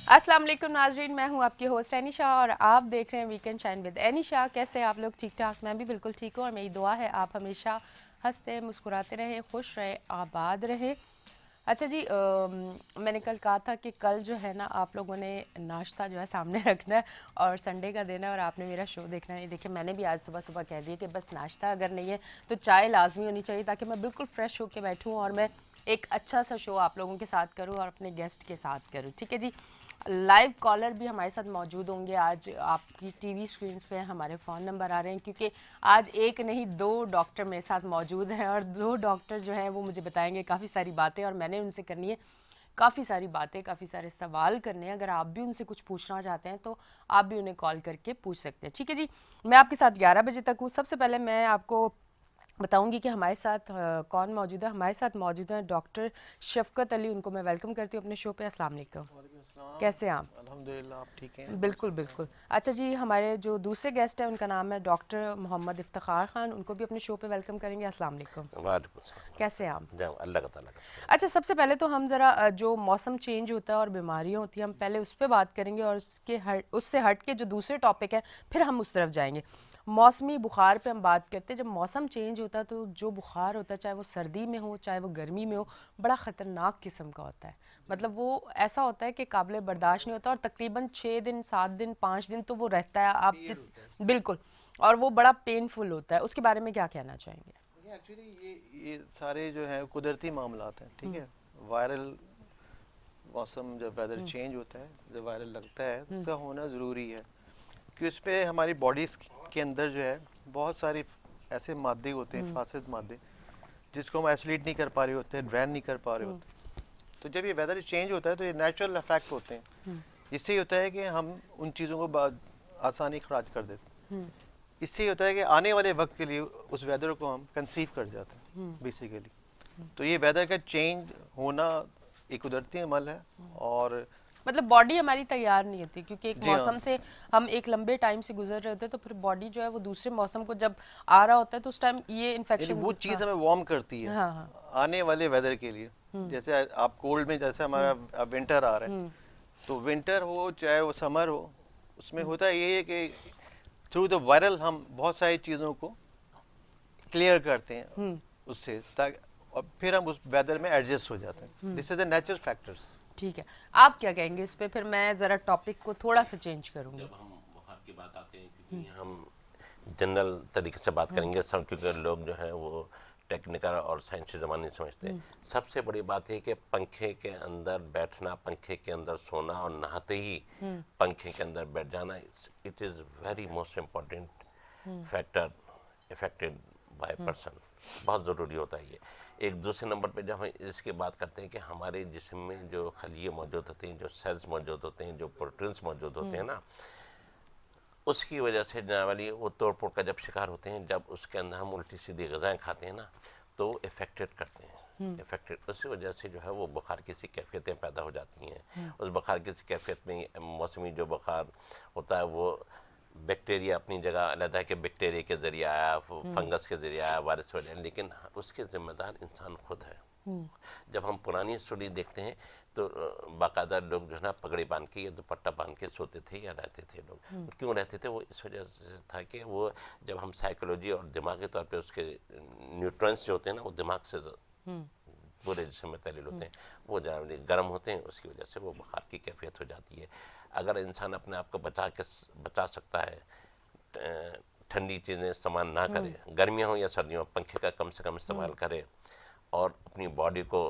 अस्सलाम वालेकुम नाजरीन, मैं हूं आपकी होस्ट एनिशा और आप देख रहे हैं वीकेंड शाइन विद एनिशा। कैसे हैं आप लोग? ठीक ठाक? मैं भी बिल्कुल ठीक हूँ और मेरी दुआ है आप हमेशा हंसते मुस्कुराते रहें, खुश रहें, आबाद रहें। अच्छा जी, मैंने कल कहा था कि कल जो है ना आप लोगों ने नाश्ता जो है सामने रखना है और संडे का दिन है और आपने मेरा शो देखना है। देखिए मैंने भी आज सुबह सुबह कह दिया कि बस नाश्ता अगर नहीं है तो चाय लाजमी होनी चाहिए ताकि मैं बिल्कुल फ्रेश होकर बैठूँ और मैं एक अच्छा सा शो आप लोगों के साथ करूँ और अपने गेस्ट के साथ करूँ। ठीक है जी। लाइव कॉलर भी हमारे साथ मौजूद होंगे। आज आपकी टीवी स्क्रीन्स पे हमारे फ़ोन नंबर आ रहे हैं क्योंकि आज एक नहीं दो डॉक्टर मेरे साथ मौजूद हैं और दो डॉक्टर जो हैं वो मुझे बताएंगे काफ़ी सारी बातें और मैंने उनसे करनी है काफ़ी सारी बातें, काफ़ी सारे सवाल करने हैं। अगर आप भी उनसे कुछ पूछना चाहते हैं तो आप भी उन्हें कॉल करके पूछ सकते हैं। ठीक है जी। मैं आपके साथ 11 बजे तक हूँ। सबसे पहले मैं आपको बताऊंगी कि हमारे साथ कौन मौजूद है। हमारे साथ मौजूद हैं डॉक्टर शफकत अली। उनको मैं वेलकम करती हूँ अपने शो पे। अस्सलाम वालेकुम। वालेकुम अस्सलाम। कैसे हैं आप? अल्हम्दुलिल्लाह, आप ठीक हैं? बिल्कुल बिल्कुल। अच्छा जी, हमारे जो दूसरे गेस्ट हैं उनका नाम है डॉक्टर मोहम्मद इफ्तिखार खान। उनको भी अपने शो पे वेलकम करेंगे। अस्सलाम वालेकुम। वालेकुम सलाम। कैसे हैं आप? जाओ, अल्लाह का ताला का शुक्र अच्छा, सबसे पहले तो हम ज़रा जो मौसम चेंज होता है और बीमारियाँ होती हैं हम पहले उस पर बात करेंगे और उससे हट के जो दूसरे टॉपिक है फिर हम उस तरफ जाएंगे। मौसमी बुखार पे हम बात करते हैं। जब मौसम चेंज होता है तो जो बुखार होता है चाहे वो सर्दी में हो चाहे वो गर्मी में हो, बड़ा ख़तरनाक किस्म का होता है। मतलब वो ऐसा होता है कि काबिल बर्दाश्त नहीं होता और तकरीबन 6 दिन 7 दिन 5 दिन तो वो रहता है। आप पेन होता है। बिल्कुल। और वो बड़ा पेनफुल होता है। उसके बारे में क्या कहना चाहेंगे? देखिए एक्चुअली ये सारे जो है कुदरती मामलात हैं, ठीक है। वायरल मौसम जब वेदर चेंज होता है, जब वायरल लगता है तो उसका होना ज़रूरी है कि उस पर हमारी बॉडीज़ के अंदर जो है बहुत सारी ऐसे मादे होते हैं, फासिद मादे, जिसको हम आइसोलेट नहीं कर पा रहे होते हैं, ड्रेन नहीं कर पा रहे होते। तो जब ये वेदर चेंज होता है तो ये नेचुरल इफेक्ट होते हैं। इससे ये होता है कि हम उन चीज़ों को आसानी खराज कर देते हैं। इससे ये होता है कि आने वाले वक्त के लिए उस वेदर को हम कंसीव कर जाते हैं बेसिकली। तो ये वेदर का चेंज होना एक कुदरती अमल है। और मतलब बॉडी हमारी तैयार नहीं होती क्योंकि एक जी हाँ, मौसम से हम एक लंबे टाइम से गुजर रहे होते हैं तो फिर बॉडी जो है वो दूसरे मौसम को जब आ रहा होता है तो उस टाइम ये यानी इन्फेक्शन। वो चीज़ हाँ हमें वार्म करती है हाँ हाँ। आने वाले वेदर के लिए। जैसे आप कोल्ड में, जैसे हमारा अब विंटर आ रहा है, तो विंटर हो चाहे वो समर हो, उसमें होता ये है कि थ्रू द वायरल हम बहुत सारी चीज़ों को क्लियर करते हैं उससे, ताकि और फिर हम उस वेदर में एडजस्ट हो जाते हैं। This is the natural factors. ठीक है। आप क्या कहेंगे इस पे? फिर मैं ज़रा टॉपिक को थोड़ा सा चेंज करूँगी। जब हम बुखार की बात आते हैं, क्योंकि हम जनरल तरीके से बात करेंगे सब, क्योंकि लोग जो हैं वो टेक्निकल और साइंसी ज़माने नहीं समझते। सबसे बड़ी बात है कि पंखे के अंदर बैठना, पंखे के अंदर सोना और नहाते ही पंखे के अंदर बैठ जाना, it is very most important factor affected by person. बहुत ज़रूरी होता है ये। एक दूसरे नंबर पे जब हम इसकी बात करते हैं कि हमारे जिस्म में जो खलिए मौजूद होते हैं, जो सेल्स मौजूद होते हैं, जो प्रोटीन्स मौजूद होते हैं ना, उसकी वजह से जाने वाली वो तोड़ फोड़ का जब शिकार होते हैं, जब उसके अंदर हम उल्टी सीधी ग़िज़ाएँ खाते हैं ना, तो इफेक्टेड करते हैं। इफेक्टेड उसी वजह से जो है वो बुखार की सी कैफियतें पैदा हो जाती हैं। उस बुखार की सी कैफियत में मौसमी जो बुखार होता है वो बैक्टीरिया अपनी जगह अलग है कि बैक्टीरिया के ज़रिए आया, फंगस के ज़रिए आया, वायरस वजह, लेकिन उसके ज़िम्मेदार इंसान खुद है। जब हम पुरानी स्टोरी देखते हैं तो बाकायदा लोग जो है ना पगड़ी बांध के या दुपट्टा बांध के सोते थे या रहते थे। लोग क्यों रहते थे? वो इस वजह से था कि वो जब हम साइकोलॉजी और दिमागी तौर पे उसके न्यूट्रॉन्स जो होते हैं ना वो दिमाग से पूरे जिस्म में तहलील होते हैं, वो जानवर गर्म होते हैं, उसकी वजह से वो बुखार की कैफियत हो जाती है। अगर इंसान अपने आप को बचा सकता है, ठंडी चीज़ें इस्तेमाल ना करे, गर्मियाँ हो या सर्दियों, पंखे का कम से कम इस्तेमाल करे और अपनी बॉडी को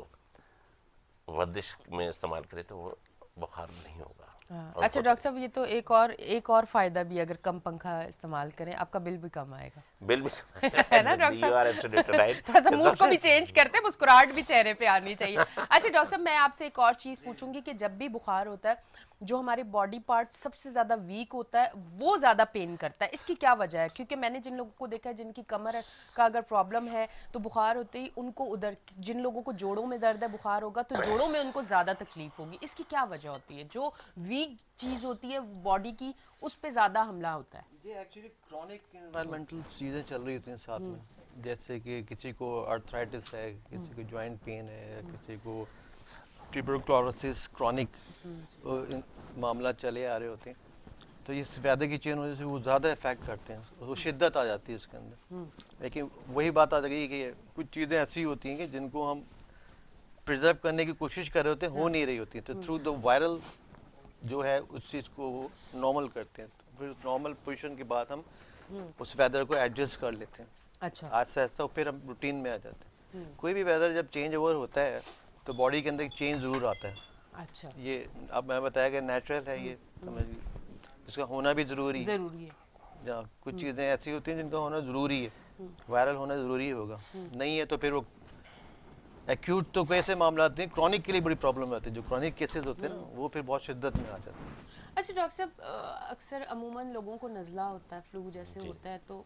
वर्जिश में इस्तेमाल करे, तो वो बुखार नहीं होगा। और अच्छा होता डॉक्टर साहब, ये तो एक और फ़ायदा भी, अगर कम पंखा इस्तेमाल करें आपका बिल भी कम आएगा। बिल भी है ना डॉक्टर यू आर साहब? Absolutely right. थोड़ा सा मूड को भी चेंज करते हैं, मुस्कुराहट भी चेहरे पे आनी चाहिए। अच्छा डॉक्टर साहब, मैं आपसे एक और चीज़ पूछूंगी कि जब भी बुखार होता है जो हमारे बॉडी पार्ट सबसे ज़्यादा वीक होता है वो ज़्यादा पेन करता है, इसकी क्या वजह है? क्योंकि मैंने जिन लोगों को देखा है जिनकी कमर का अगर प्रॉब्लम है तो बुखार होते ही उनको उधर, जिन लोगों को जोड़ों में दर्द है बुखार होगा तो जोड़ों में उनको ज़्यादा तकलीफ होगी। इसकी क्या वजह होती है? जो वीक चीज़ होती है बॉडी की उस पर ज़्यादा हमला होता है। ये एक्चुअली क्रॉनिक एनवायरमेंटल चीज़ें चल रही होती हैं साथ में। जैसे कि किसी को आर्थराइटिस है, किसी को जॉइंट पेन है, या किसी को ट्यूबरकुलोसिस क्रॉनिक मामला चले आ रहे होते हैं, तो इस वैदर की चेन वजह से वो ज़्यादा इफेक्ट करते हैं, वो शिद्दत आ जाती है उसके अंदर। लेकिन वही बात आ जाएगी कि कुछ चीज़ें ऐसी होती हैं कि जिनको हम प्रिजर्व करने की कोशिश कर रहे होते हैं, हो नहीं रही होती, तो थ्रू द वायरल जो है उस चीज़ को वो नॉर्मल करते हैं, तो फिर नॉर्मल पोजीशन के बाद हम उस वेदर को एडजस्ट कर लेते हैं अच्छा। आहिस्ता आहिस्ता, फिर हम रूटीन में आ जाते हैं। कोई भी वेदर जब चेंज ओवर होता है तो बॉडी के अंदर चेंज ज़रूर आता है। अच्छा, ये अब मैं बताया कि नेचुरल है, ये समझिए, इसका होना भी ज़रूरी है। ज़रूरी है। जहाँ कुछ चीज़ें ऐसी होती हैं जिनका होना ज़रूरी है, वायरल होना ज़रूरी होगा, नहीं है तो फिर वो एक्यूट तो कैसे मामला आते हैं, क्रॉनिक के लिए बड़ी प्रॉब्लम आती है। जो क्रॉनिक केसेस होते हैं ना, वो फिर बहुत शिद्दत में आ जाते हैं। अच्छा डॉक्टर साहब, अक्सर अमूमन लोगों को नज़ला होता है, फ्लू जैसे होता है, तो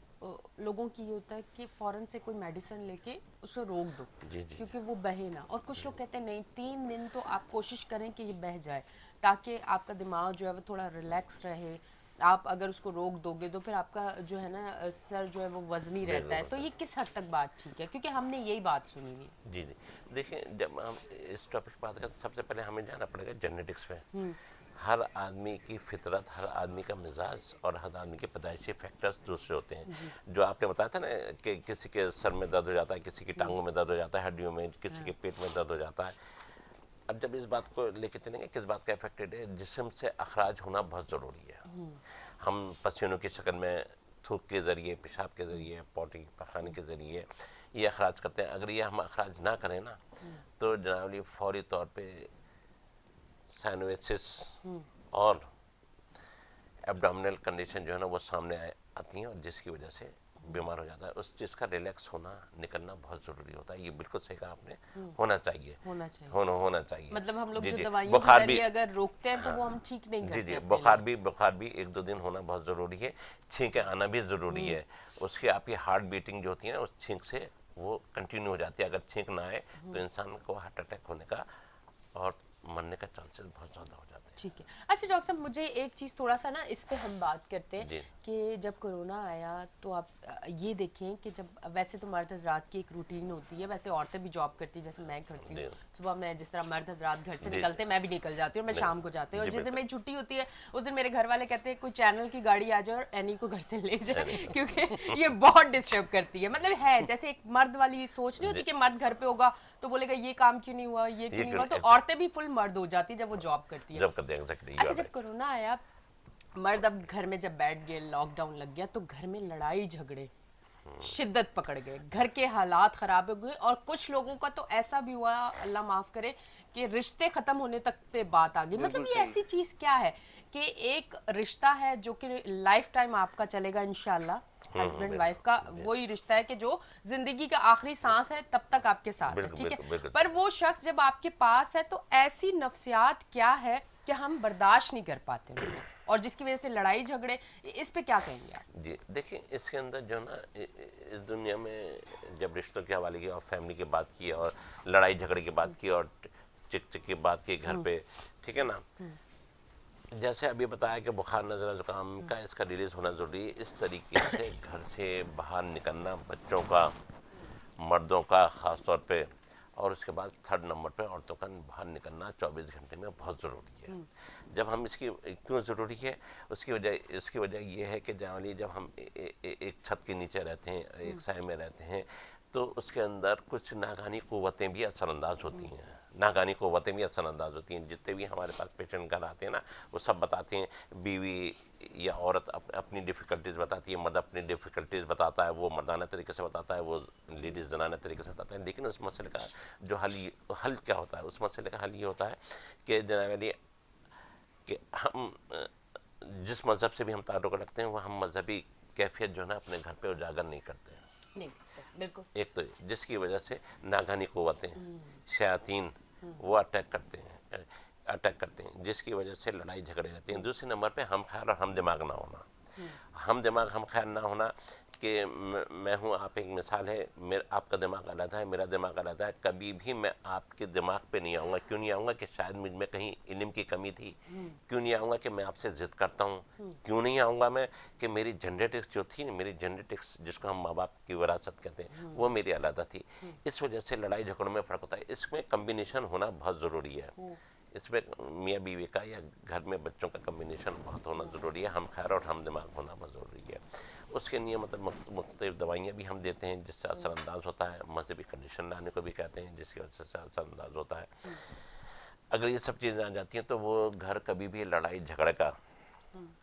लोगों की ये होता है कि फ़ौरन से कोई मेडिसिन लेके उसे रोक दो क्योंकि वो बहे ना। और कुछ लोग कहते हैं नहीं, 3 दिन तो आप कोशिश करें कि ये बह जाए ताकि आपका दिमाग जो है वो थोड़ा रिलैक्स रहे। आप अगर उसको रोक दोगे तो फिर आपका जो है ना सर जो है वो वजनी रहता है। तो ये किस हद तक बात ठीक है, क्योंकि हमने यही बात सुनी हुई है। जी जी, देखिए जब हम इस टॉपिक पर बात करें तो सबसे पहले हमें जाना पड़ेगा जेनेटिक्स पे। हर आदमी की फितरत, हर आदमी का मिजाज और हर आदमी के पैदाइशी फैक्टर्स दूसरे होते हैं। जो आपने बताया था ना कि किसी के सर में दर्द हो जाता है, किसी की टांगों में दर्द हो जाता है, हड्डियों में, किसी के पेट में दर्द हो जाता है। अब जब इस बात को लेके चलेंगे किस बात का इफेक्टेड है, जिस्म से अखराज होना बहुत ज़रूरी है। हम पसीनों की शक्ल में थूक के ज़रिए, पेशाब के ज़रिए, पॉटी पखाने के ज़रिए ये अखराज करते हैं। अगर ये हम अखराज ना करें ना तो जनाबली फौरी तौर पे साइनोसिस और एब्डोमिनल कंडीशन जो है ना वो सामने आती हैं, और जिसकी वजह से बीमार हो जाता है। उस चीज़ का रिलैक्स होना, निकलना बहुत ज़रूरी होता है। ये बिल्कुल सही कहा आपने, होना चाहिए, होना चाहिए। होना चाहिए। मतलब हम लोग जी जो जी, दवाइयों के बुखार जरिए भी, अगर रोकते हैं तो वो हम ठीक नहीं जी करते जी, अपने बुखार भी 1-2 दिन होना बहुत ज़रूरी है। छींकें आना भी ज़रूरी है। उसकी आपकी हार्ट बीटिंग जो होती है उस छींक से वो कंटिन्यू हो जाती है। अगर छींक ना आए तो इंसान को हार्ट अटैक होने का और मरने का चांसेस बहुत ज़्यादा हो जाते हैं। ठीक है। अच्छा डॉक्टर साहब, मुझे एक चीज़ थोड़ा सा ना इस पे हम बात करते हैं जी। कि जब कोरोना आया तो आप ये देखें कि जब वैसे तो मर्द हजरात की एक रूटीन होती है, वैसे औरतें भी जॉब करती हैं, जैसे मैं करती हूँ। जी। सुबह मैं जिस तरह मर्द हजरात घर से जी। निकलते हैं मैं भी निकल जाती हूँ, मैं जी। शाम को जाती हूँ। और जी, जिस दिन बिल्कुल। मेरी छुट्टी होती है उस दिन मेरे घर वाले कहते हैं कोई चैनल की गाड़ी आ जाए और एनी को घर से ले जाए क्योंकि ये बहुत डिस्टर्ब करती है। मतलब है जैसे एक मर्द वाली सोच नहीं होती कि मर्द घर पे होगा तो बोलेगा ये काम क्यों नहीं हुआ, ये क्यों नहीं हुआ। तो औरतें भी फुल मर्द हो जाती है जब वो जॉब करती है। जब करते हैं एग्जैक्टली। अच्छा, जब कोरोना आया, मर्द अब घर में जब बैठ गए, लॉकडाउन लग गया, तो घर में लड़ाई झगड़े शिद्दत पकड़ गए, घर के हालात खराब हो गए। और कुछ लोगों का तो ऐसा भी हुआ, अल्लाह माफ करे, कि रिश्ते खत्म होने तक पे बात आ गई। मतलब ये ऐसी चीज क्या है कि एक रिश्ता है जो कि लाइफ टाइम आपका चलेगा इंशाल्लाह, हस्बैंड वाइफ का वही रिश्ता है कि जो जिंदगी का आखिरी सांस है तब तक आपके साथ है, बिल्कुल, ठीक बिल्कुल, है। बिल्कुल। पर वो शख्स जब आपके पास है तो ऐसी नफ्सियात क्या है कि हम बर्दाश्त नहीं कर पाते उनको, और जिसकी वजह से लड़ाई झगड़े, इस पे क्या कहेंगे आप? जी देखिए, इसके अंदर जो ना इस दुनिया में जब रिश्तों के हवाले की और फैमिली की बात की और लड़ाई झगड़े की बात की और चिक चिक की बात की घर पे, ठीक है ना, जैसे अभी बताया कि बुखार, नज़ला, ज़ुकाम का इसका रिलीज होना ज़रूरी है। इस तरीके से घर से बाहर निकलना बच्चों का, मर्दों का ख़ास तौर पे, और उसके बाद 3rd नंबर पे औरतों का बाहर निकलना 24 घंटे में बहुत ज़रूरी है। जब हम इसकी क्यों ज़रूरी है, इसकी वजह ये है कि जब हम एक छत के नीचे रहते हैं, एक साए में रहते हैं, तो उसके अंदर कुछ नागानी क़ुव्वतें भी असरअंदाज होती हैं। नागानी क़ुव्वतें भी असरअंदाज होती हैं। जितने भी हमारे पास पेशेंट घर आते हैं ना, वो सब बताते हैं, बीवी या औरत अपनी डिफ़िकल्टीज़ बताती है, मर्द अपनी डिफ़िकल्टीज़ बताता है, वो मर्दाना तरीके से बताता है, वो लेडीज़ जनाना तरीके से बताता है। लेकिन उस मसले का जो हल क्या होता है, उस मसले का हल ये होता है कि जनाब कि हम जिस मज़हब से भी हम ताल्लुक़ रखते हैं, वो हम मजहबी कैफियत जो है ना अपने घर पे उजागर नहीं करते हैं। नहीं, बिल्कुल। एक तो जिसकी वजह से नागानी क़ुव्वतें, शयातीन वो अटैक करते हैं, जिसकी वजह से लड़ाई झगड़े रहते हैं। दूसरे नंबर पे हम ख्याल और हम दिमाग ना होना। हम दिमाग हम ख्याल ना होना کہ میں ہوں، آپ ایک مثال ہے، آپ کا دماغ علیحدہ ہے، میرا دماغ علیحدہ ہے، کبھی بھی میں آپ کے دماغ پہ نہیں آؤں گا. کیوں نہیں آؤں گا؟ کہ شاید مجھ میں کہیں علم کی کمی تھی. کیوں نہیں آؤں گا؟ کہ میں آپ سے ضد کرتا ہوں. کیوں نہیں آؤں گا میں؟ کہ میری جنریٹکس جو تھی، میری جنریٹکس جس کو ہم ماں باپ کی وراثت کہتے ہیں، وہ میری علیحدہ تھی. اس وجہ سے لڑائی جھگڑوں میں فرق ہوتا ہے. اس میں کمبینیشن ہونا بہت ضروری ہے. اس میں میاں بیوی کا یا گھر میں بچوں کا کمبینیشن بہت ہونا ضروری ہے. ہم خیر اور ہم دماغ ہونا بہت ضروری ہے. اس کے لیے مطلب مختلف دوائیاں بھی ہم دیتے ہیں جس سے اثر انداز ہوتا ہے. مذہبی کنڈیشن لانے کو بھی کہتے ہیں جس کی وجہ سے اثر انداز ہوتا ہے. اگر یہ سب چیزیں آ جاتی ہیں تو وہ گھر کبھی بھی لڑائی جھگڑے کا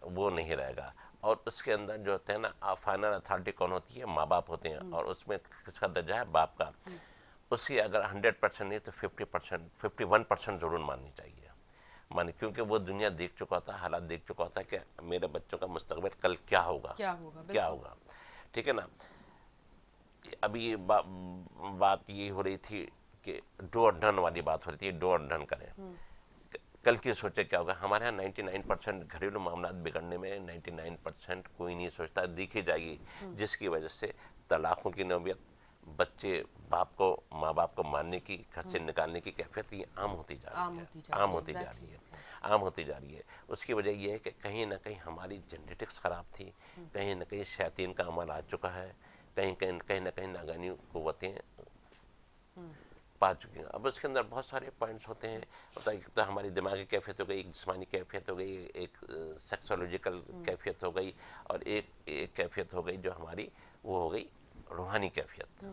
وہ نہیں رہے گا. اور اس کے اندر جو ہوتے ہیں نا، فائنل اتھارٹی کون ہوتی ہے؟ ماں باپ ہوتے ہیں. اور اس میں کس کا درجہ ہے؟ باپ کا. اس کی اگر 100% نہیں تو 50%، 51% ضرور ماننی چاہیے. کیونکہ وہ دنیا دیکھ چکا ہوتا ہے، حالات دیکھ چکا ہوتا ہے کہ میرے بچوں کا مستقبل کل کیا ہوگا، کیا ہوگا. ٹھیک ہے نا. ابھی بات یہ ہو رہی تھی کہ ڈو اور ڈن والی بات ہو رہی تھی. ڈو اور ڈن کریں، کل کی سوچے کیا ہوگا. ہمارے یہاں 99% گھریلو معاملات بگڑنے میں 99% کوئی نہیں سوچتا. دیکھی جائے گی جس کی وجہ سے طلاقوں کی نوبت، بچے ماں باپ کو ماننے کی، گھر سے نکالنے کی کیفیت یہ عام ہوتی جا رہی ہے. عام ہوتی جا رہی ہے. عام ہوتی جا رہی ہے. اس کی وجہ یہ ہے کہ کہیں نہ کہیں ہماری جنیٹکس خراب تھی، کہیں نہ کہیں شیاطین کا عمل آ چکا ہے، کہیں نہ کہیں ناگانی قوتیں پا چکی ہیں. اب اس کے اندر بہت سارے پوائنٹس ہوتے ہیں. ایک تو ہماری دماغی کیفیت ہو گئی، ایک جسمانی کیفیت ہو گئی، ایک سیکسولوجیکل کیفیت ہو گئی، اور ایک کیفیت ہو گئی جو ہماری وہ ہو گئی روحانی کیفیت،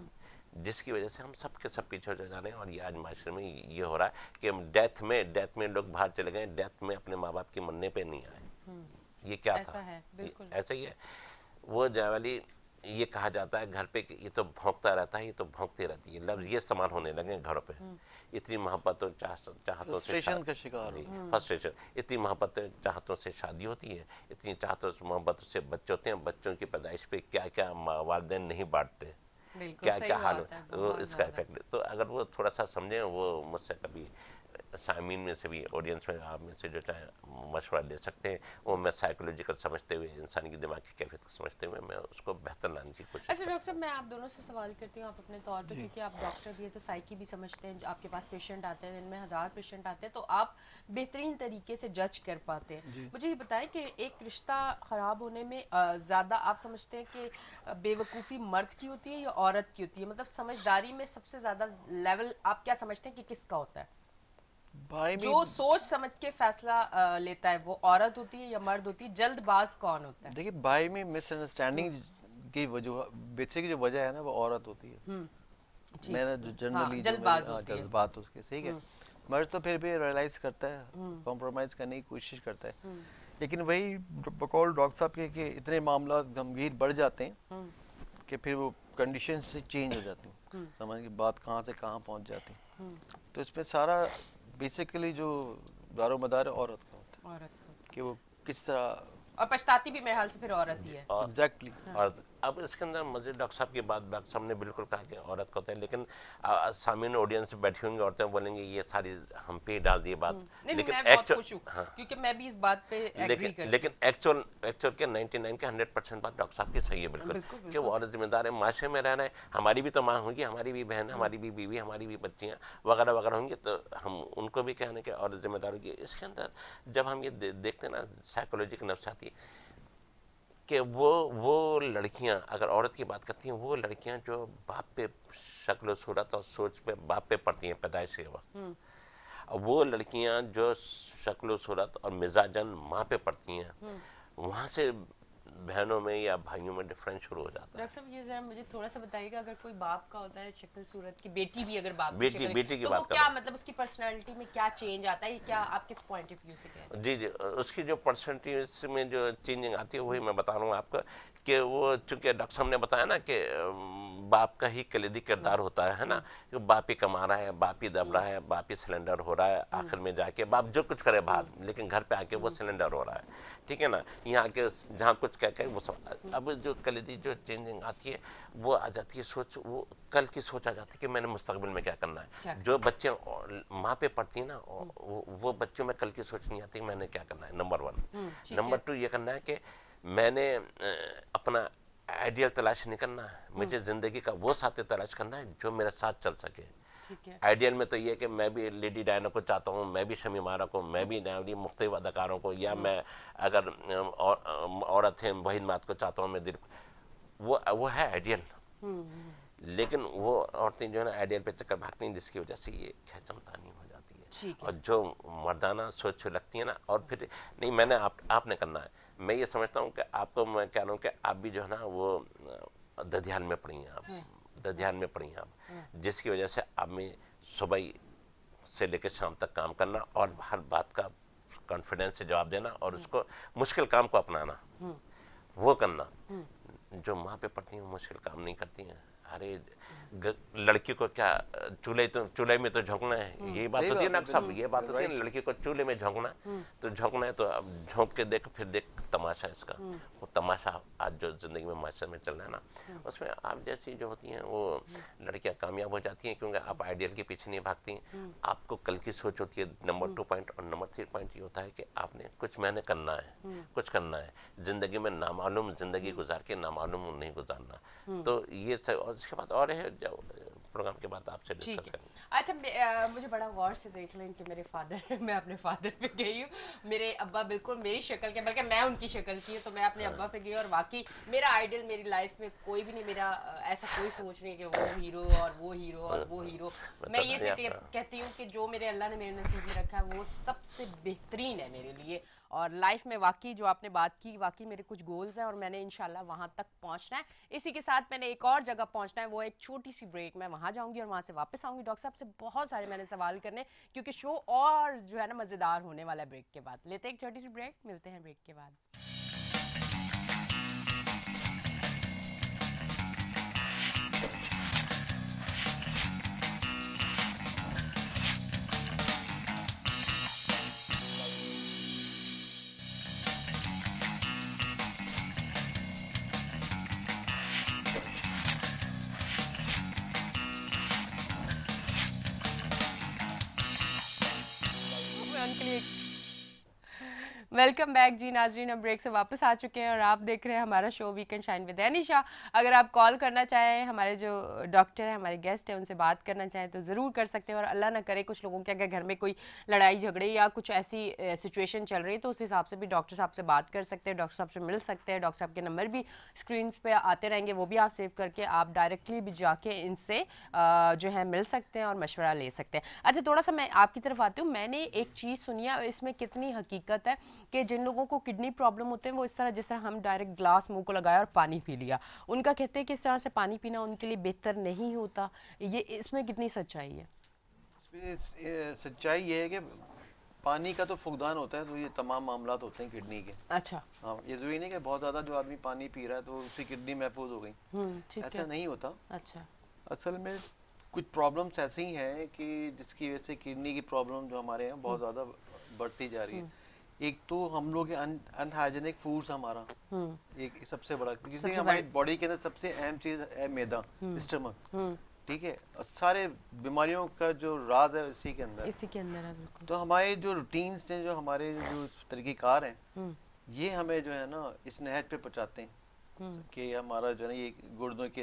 جس کی وجہ سے ہم سب کے سب پیچھے ہو جا رہے ہیں. اور یہ آج معاشرے میں یہ ہو رہا ہے کہ ڈیتھ میں لوگ باہر چلے گئے، ڈیتھ میں اپنے ماں باپ کی مننے پہ نہیں آئے. یہ کیا تھا؟ ایسا ہی ہے. وہ جاولی یہ کہا جاتا ہے گھر پہ کہ یہ تو بھونکتا رہتا ہے، یہ تو بھونکتی رہتی ہے. لفظ یہ استعمال ہونے لگے گھروں پہ. اتنی محبتوں چاہتوں سے فرسٹریشن کا شکار ہو. فرسٹریشن. اتنی محبتوں چاہتوں سے شادی ہوتی ہے، اتنی چاہتوں محبتوں سے بچے ہوتے ہیں. بچوں کی پیدائش پہ کیا کیا والدین نہیں بانٹتے، کیا کیا حال ہو، اس کا افیکٹ. تو اگر وہ تھوڑا سا سمجھیں، وہ مجھ سے کبھی سامعین میں سے بھی، آڈینس میں آپ میں سے جو چاہیں مشورہ لے سکتے ہیں. وہ میں سائیکولوجیکل سمجھتے ہوئے، انسانی کی دماغ کی کیفیت کو سمجھتے ہوئے میں اس کو بہتر لانے کی کوشش اچھا ڈاکٹر صاحب، میں آپ دونوں سے سوال کرتی ہوں. آپ اپنے طور پہ، کیونکہ آپ ڈاکٹر بھی ہیں تو سائیکی بھی سمجھتے ہیں. آپ کے پاس پیشنٹ آتے ہیں، دن میں 1000 پیشنٹ آتے ہیں، تو آپ بہترین طریقے سے جج کر پاتے ہیں. مجھے یہ بتائیں کہ ایک رشتہ خراب ہونے میں زیادہ آپ سمجھتے ہیں کہ بے وقوفی مرد کی ہوتی ہے یا عورت کی ہوتی ہے؟ مطلب سمجھداری میں سب سے زیادہ لیول آپ کیا سمجھتے ہیں کہ کس کا ہوتا ہے؟ جو سوچ سمجھ کے فیصلہ لیتا ہے وہ عورت ہوتی ہے یا مرد ہوتی ہے؟ جلد باز کون ہوتا ہے؟ دیکھیے، بائی میں مس انڈرسٹینڈنگ کی وجہ، بیسک جو وجہ ہے نا، وہ عورت ہوتی ہے. میں نے جو جنرلی جلد بات اس کی صحیح ہے. مرد تو پھر بھی ریئلائز کرتا ہے، کمپرومائز کرنے کی کوشش کرتا ہے. لیکن وہی بقول ڈاکٹر صاحب کے کہ اتنے معاملات گمبھیر بڑھ جاتے ہیں کہ پھر وہ کنڈیشن سے چینج ہو جاتی ہیں. سمجھ کی بات کہاں سے کہاں پہنچ جاتی ہے. تو اس میں سارا بیسیکلی جو دار و مدار عورت کا ہوتا ہے کہ وہ کس طرح، اور پچھتاتی بھی میرے حال سے پھر عورت ہی ہے. ایگزیکٹلی. اور اب اس کے اندر مزید ڈاکٹر صاحب کی بات ڈاکٹر صاحب نے بالکل کہا کہ عورت کا ہوتا ہے. لیکن سامعین آڈینس سے بیٹھی ہوں گی عورتیں بولیں گے یہ ساری ہم پہ ڈال دی بات. نہیں، میں بہت خوش ہوں کیونکہ میں بھی اس بات پہ ایگری کرتی ہوں. لیکن ایکچوئل کے 99 کے 100% بات ڈاکٹر صاحب کی صحیح ہے بالکل کہ وہ عورت ذمہ دار ہے. معاشرے میں رہنا ہے. ہماری بھی تو ماں ہوگی، ہماری بھی بہن، ہماری بھی بیوی، ہماری بھی بچیاں وغیرہ وغیرہ ہوں گی، تو ہم ان کو بھی کہنا کہ عورت ذمہ دار ہوگی. اس کے اندر جب ہم یہ دیکھتے ہیں نا سائیکولوجیکل نفسیاتی، کہ وہ لڑکیاں، اگر عورت کی بات کرتی ہیں، وہ لڑکیاں جو باپ پہ شکل و صورت اور سوچ پہ باپ پہ پڑتی ہیں پیدائش کے وقت، اور وہ لڑکیاں جو شکل و صورت اور مزاجن ماں پہ پڑتی ہیں، وہاں سے بہنوں میں یا بھائیوں میں ڈفرینس شروع ہو جاتا ہے. ڈاکٹر صاحب یہ ذرا مجھے تھوڑا سا بتائیے گا، اگر کوئی باپ کا ہوتا ہے شکل صورت کی، بیٹی بھی اگر باپ کی شکل بیٹی کی تو وہ بات کر کیا مطلب اس کی پرسنالٹی میں کیا چینج آتا ہے؟ کیا آپ کس پوائنٹ آف ویو سے کہہ رہے ہیں؟ جی اس کی جو پرسنٹیج میں جو چینجنگ آتی ہے وہی میں بتا رہا ہوں آپ کو کہ وہ چونکہ ڈاکٹر صاحب نے بتایا نا کہ باپ کا ہی کلیدی کردار ہوتا ہے نا، کہ باپ ہی کما رہا ہے، باپ ہی دب رہا ہے، باپ ہی سلنڈر ہو رہا ہے، آخر میں جا کے باپ جو کچھ کرے باہر، لیکن گھر پہ آ کے وہ سلنڈر ہو رہا ہے. ٹھیک ہے نا. یہاں کے جہاں کچھ کہہ کے وہ اب جو کلیدی جو چینجنگ آتی ہے وہ آ جاتی ہے سوچ، وہ کل کی سوچ آ جاتی ہے کہ میں نے مستقبل میں کیا کرنا ہے. جو بچے ماں پہ پڑتی ہیں نا وہ بچوں میں کل کی سوچ نہیں آتی میں نے کیا کرنا ہے. نمبر 1. نمبر 2 یہ کرنا ہے کہ میں نے اپنا आइडियल तलाश नहीं करना है, मुझे ज़िंदगी का वो साथी तलाश करना है जो मेरे साथ चल सके। ठीक है। आइडियल में तो ये है कि मैं भी लेडी डायना को चाहता हूँ, मैं भी शमी मारा को, मैं भी नैवली मुख्तलिफ अदाकारों को, या मैं अगर औरत है वहीद मात को चाहता हूँ, मैं दिल, वो है आइडियल। लेकिन वो औरतें जो है ना आइडियल पे चक्कर भागती हैं, जिसकी वजह से ये खैचमतानी हो जाती है। ठीक है। और जो मर्दाना सोच लगती है ना, और फिर नहीं मैंने आपने करना है। मैं ये समझता हूँ कि आपको, मैं कह रहा हूँ कि आप भी जो है ना वो दधियान में पड़ी हैं, आप दधियान में पड़ी हैं आप, जिसकी वजह से आप में सुबह से लेकर शाम तक काम करना और हर बात का कॉन्फिडेंस से जवाब देना और उसको मुश्किल काम को अपनाना, वो करना। जो माँ पे पड़ती हैं वो मुश्किल काम नहीं करती हैं। अरे लड़की को क्या चूल्हे में तो झोंकना है, यही बात होती है ना साहब, ये बात होती है ना, लड़की को चूल्हे में झोंकना, तो झोंकना है तो अब झोंक के देख, फिर देख तमाशा इसका। वो तमाशा आज जो जिंदगी में माशरे में चल रहा है ना, उसमें आप जैसी जो होती हैं वो लड़कियां कामयाब हो जाती हैं, क्योंकि आप आइडियल के पीछे नहीं भागती। आपको कल की सोच होती है, नंबर 2 पॉइंट। और नंबर 3 पॉइंट ये होता है कि आपने कुछ मैंने करना है, कुछ करना है जिंदगी में, नामालूम जिंदगी गुजार के नामालूम नहीं गुजारना। तो ये सब, और इसके बाद और है जो प्रोग्राम के बाद आपसे डिस्कस करेंगे। अच्छा, मुझे बड़ा गौर से देख लें कि मेरे फादर मैं अपने फादर पे गई हूँ, मेरे अब्बा बिल्कुल मेरी शक्ल के, बल्कि मैं उनकी शक्ल की हूँ, तो मैं अपने अब्बा पे गई और वाकई मेरा आइडियल मेरी लाइफ में कोई भी नहीं, मेरा ऐसा कोई सोच नहीं कि वो हीरो और वो हीरो और वो हीरो। मैं ये से कहती हूँ कि जो मेरे अल्लाह ने मेरे नसीब में रखा है वो सबसे बेहतरीन है मेरे लिए। और लाइफ में वाकई जो आपने बात की, वाकई मेरे कुछ गोल्स हैं और मैंने इंशाल्लाह वहाँ तक पहुँचना है। इसी के साथ मैंने एक और जगह पहुँचना है, वो एक छोटी सी ब्रेक, मैं वहाँ जाऊँगी और वहाँ से वापस आऊँगी। डॉक्टर साहब से बहुत सारे मैंने सवाल करने, क्योंकि शो और जो है ना मज़ेदार होने वाला है। ब्रेक के बाद लेते हैं एक छोटी सी ब्रेक, मिलते हैं ब्रेक के बाद। वेलकम बैक जी नाजरीन, हम ब्रेक से वापस आ चुके हैं और आप देख रहे हैं हमारा show weekend shine with Anisha. अगर आप कॉल करना चाहें, हमारे जो डॉक्टर हैं, हमारे गेस्ट हैं, उनसे बात करना चाहें तो ज़रूर कर सकते हैं। और अल्लाह ना करे कुछ लोगों के अगर घर में कोई लड़ाई झगड़े या कुछ ऐसी सिचुएशन चल रही है तो उस हिसाब से भी डॉक्टर साहब से बात कर सकते हैं, डॉक्टर साहब से मिल सकते हैं। डॉक्टर साहब के नंबर भी स्क्रीन पे आते रहेंगे, वो भी आप सेव करके आप डायरेक्टली भी जाके इनसे जो है मिल सकते हैं और मशवरा ले सकते हैं। अच्छा, थोड़ा सा मैं आपकी तरफ आती हूँ। मैंने एक चीज़ सुनी है, इसमें कितनी हकीकत है कि जिन लोगों को किडनी प्रॉब्लम होते हैं वो इस तरह, जिस तरह हम डायरेक्ट ग्लास मुंह को लगाया और पानी पी लिया, उनका कहते हैं कि इस तरह से पानी पीना उनके लिए बेहतर नहीं होता। ये इसमें कितनी सच्चाई है? इसमें सच्चाई ये है कि पानी का तो फुकदान होता है, तो ये तमाम मामला होते हैं किडनी के। अच्छा। हाँ, ये जरूरी नहीं कि बहुत ज़्यादा जो आदमी पानी पी रहा है तो उसकी किडनी महफूज हो गई, ठीक ऐसा है। नहीं होता। अच्छा। असल में कुछ प्रॉब्लम्स ऐसी हैं कि जिसकी वजह से किडनी की प्रॉब्लम जो हमारे यहाँ बहुत ज़्यादा बढ़ती जा रही है। एक तो हम लोग अनहाइजेनिक फूड्स, हमारा एक सबसे बड़ा, क्योंकि हमारी बॉडी के अंदर सबसे अहम चीज़ है मैदा, स्टमक, ठीक है। और सारे बीमारियों का जो राज है इसी के अंदर है। बिल्कुल। तो हमारे जो रूटीन्स हैं, जो हमारे जो तरीक़ेकार हैं, ये हमें जो है ना इस नहज पे पहुँचाते हैं कि हमारा जो है ना ये गुर्दों के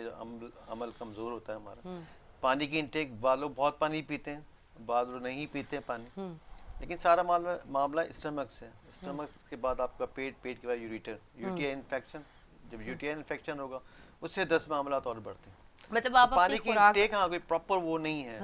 अमल कमज़ोर होता है हमारा। पानी की इंटेक, बाद लोग बहुत पानी पीते हैं, बाद लोग नहीं पीते हैं पानी, लेकिन सारा मामला स्टमक से है। स्टमक के बाद आपका पेट, पेट के बाद यूटीआई इन्फेक्शन। जब यूटीआई इन्फेक्शन होगा उससे 10 मामला और बढ़ते हैं। मतलब आप पानी की इंटेक, हाँ, कोई प्रॉपर वो नहीं है,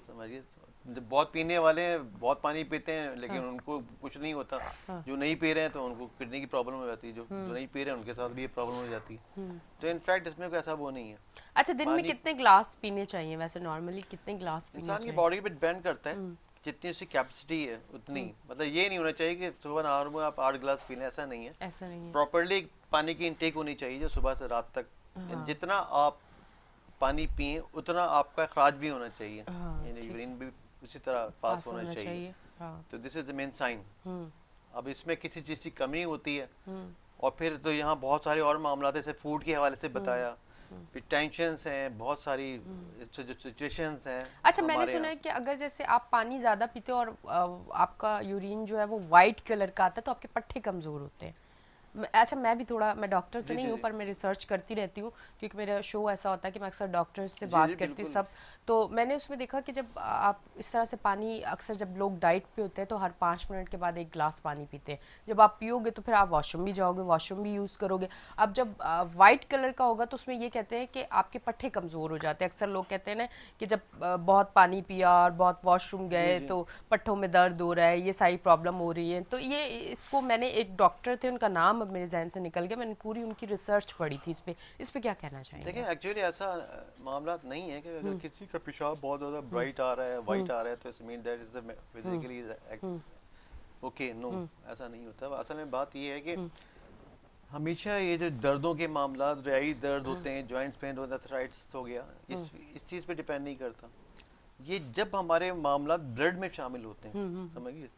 समझिए। बहुत पीने वाले हैं, बहुत पानी पीते हैं, लेकिन उनको कुछ नहीं होता। जो नहीं पी रहे हैं तो उनको किडनी की प्रॉब्लम हो जाती है, जो नहीं पी रहे हैं उनके साथ भी ये प्रॉब्लम हो जाती है। तो इनफैक्ट इसमें कोई ऐसा वो नहीं है। अच्छा, दिन में कितने ग्लास पीने चाहिए वैसे नॉर्मली, कितने ग्लास पीने इंसान की बॉडी पे डिपेंड करता है, जितनी उसकी कैपेसिटी है उतनी। मतलब ये नहीं होना चाहिए कि सुबह नहार में आप 8 गिलास पी लें, ऐसा नहीं है। ऐसा नहीं है। प्रॉपर्ली पानी की इंटेक होनी चाहिए जो सुबह से रात तक। जितना आप पानी पिए उतना आपका अखराज भी होना चाहिए, यानी यूरिन भी उसी तरह पास होना चाहिए। तो this is the main sign. अब इसमें किसी चीज़ की कमी होती है और फिर तो यहाँ बहुत सारे और मामला, जैसे फूड के हवाले से बताया, फिर टेंशन्स हैं, बहुत सारी जो सिचुएशंस हैं। अच्छा, मैंने सुना है कि अगर जैसे आप पानी ज़्यादा पीते हो और आपका यूरिन जो है वो वाइट कलर का आता है तो आपके पट्टे कमज़ोर होते हैं। अच्छा मैं भी थोड़ा, मैं डॉक्टर तो नहीं हूँ पर मैं रिसर्च करती रहती हूँ क्योंकि मेरा शो ऐसा होता है कि मैं अक्सर डॉक्टर्स से बात करती हूँ सब, तो मैंने उसमें देखा कि जब आप इस तरह से पानी, अक्सर जब लोग डाइट पे होते हैं तो हर 5 मिनट के बाद एक ग्लास पानी पीते हैं, जब आप पियोगे तो फिर आप वॉशरूम भी जाओगे, वॉशरूम भी यूज़ करोगे। अब जब वाइट कलर का होगा तो उसमें ये कहते हैं कि आपके पट्टे कमज़ोर हो जाते हैं, अक्सर लोग कहते हैं ना कि जब बहुत पानी पिया और बहुत वॉशरूम गए तो पट्टों में दर्द हो रहा है, ये सारी प्रॉब्लम हो रही है। तो ये इसको मैंने, एक डॉक्टर थे उनका नाम अब मेरे जहन से निकल गया, मैंने पूरी उनकी रिसर्च पढ़ी थी इस पे क्या कहना चाहेंगे? देखिए एक्चुअली ऐसा मामला नहीं है कि अगर किसी का पेशाब बहुत ज़्यादा ब्राइट आ रहा है, वाइट आ रहा है, तो it's mean that is the physically okay, no, ऐसा नहीं होता। असल में बात ये है कि हमेशा ये जो दर्दों के मामला, रियाई दर्द होते हैं, जॉइंट्स पेन होता है, आर्थराइटिस हो गया, इस चीज़ पे डिपेंड नहीं करता। ये जब हमारे मामला ब्लड में शामिल होते हैं, समझिए,